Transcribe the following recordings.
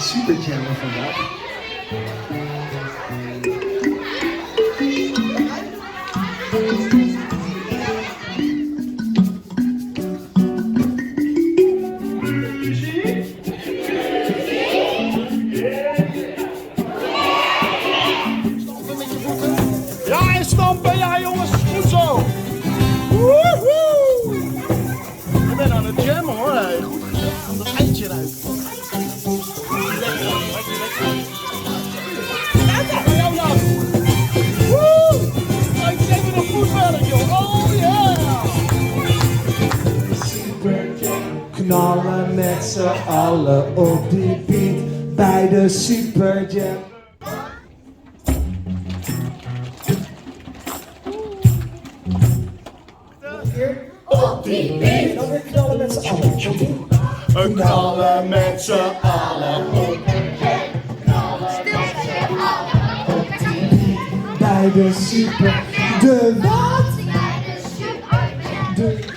Superjam vandaag. Ja, en stampen, ja jongens, goed zo. Woehoe! Ik ben aan het jammen hoor, hey. Goed gedaan, dat eitje ruikt. Lekker, jou nou. Woe! Ik zeg weer een goed werk joh, oh yeah! Superjam, knallen met z'n allen op die beat bij de Superjam. Op die beat. Dan weer knallen met z'n allen. We knallen met z'n allen op. Bij de super. De wat? De.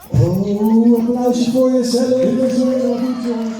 Oh, applausje voor jezelf. Dit is wel goed, jongens.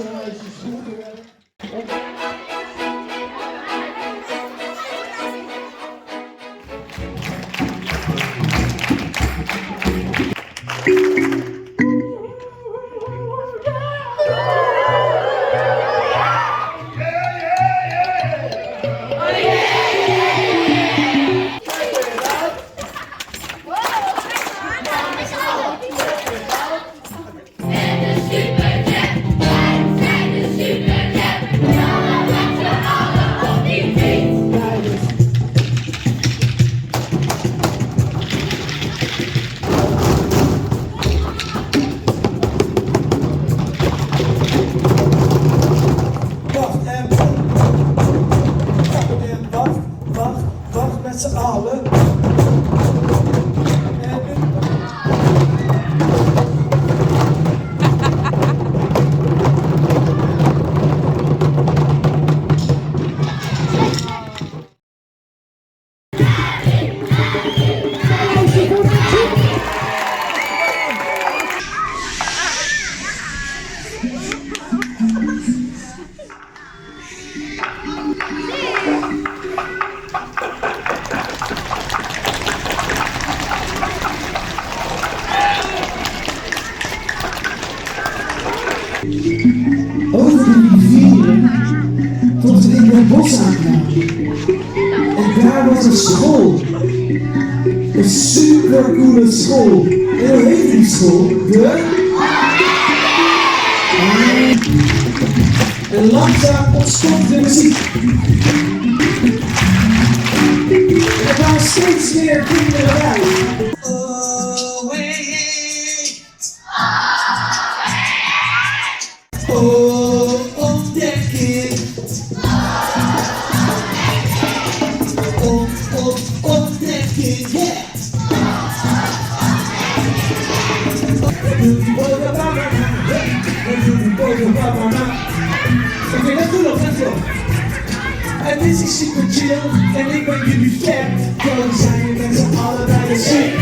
Wacht met z'n allen. Over de rivieren tot ik een bos aankwam. En daar was een school. Een supercoole school. En hoe heet die school? En langzaam ontstond de muziek. En er kwamen steeds meer kinderen bij. Oh, oh, ontdekking. Ontdekking, yeah. Oké, dat doen we nog even. En dit is Superjam en ik ben jullie fan. Dan zijn we met z'n allen bij de zin.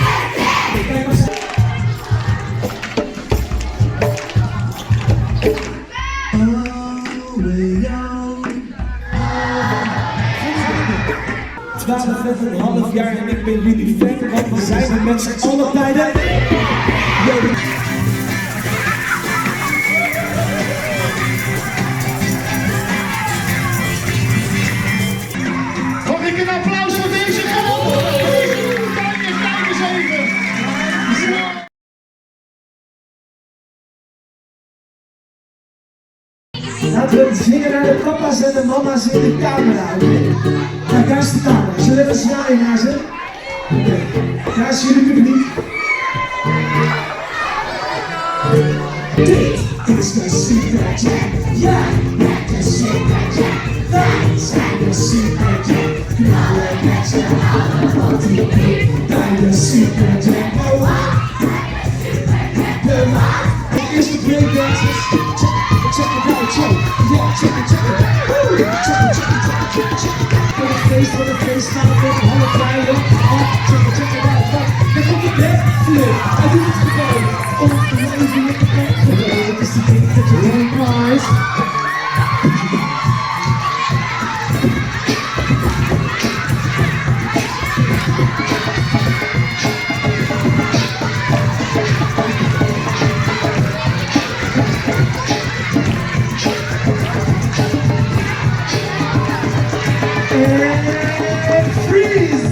Met een half jaar en ik ben jullie fan, want we zijn er met z'n allen bij de... Mag ik een applaus voor deze groep? Kijk eens even. Laten we het zingen naar de papa's en de mama's in de camera, oké? Kijk, daar is de camera. Zullen we even zwaaien naar ze? Oké, daar is jullie publiek. 3, the Superjam. Yeah, that's the Superjam. That's the Superjam. Now let's get out of TV. That's the Superjam. It's the break dancers. Check it out, check. Yeah, check it. Woo! Check it. For the face, not a bit on the fire. Check it out, fuck. Then look at that flip. I do this today. Oh, the lazy with the back. With the secret that you don't prize. And freeze!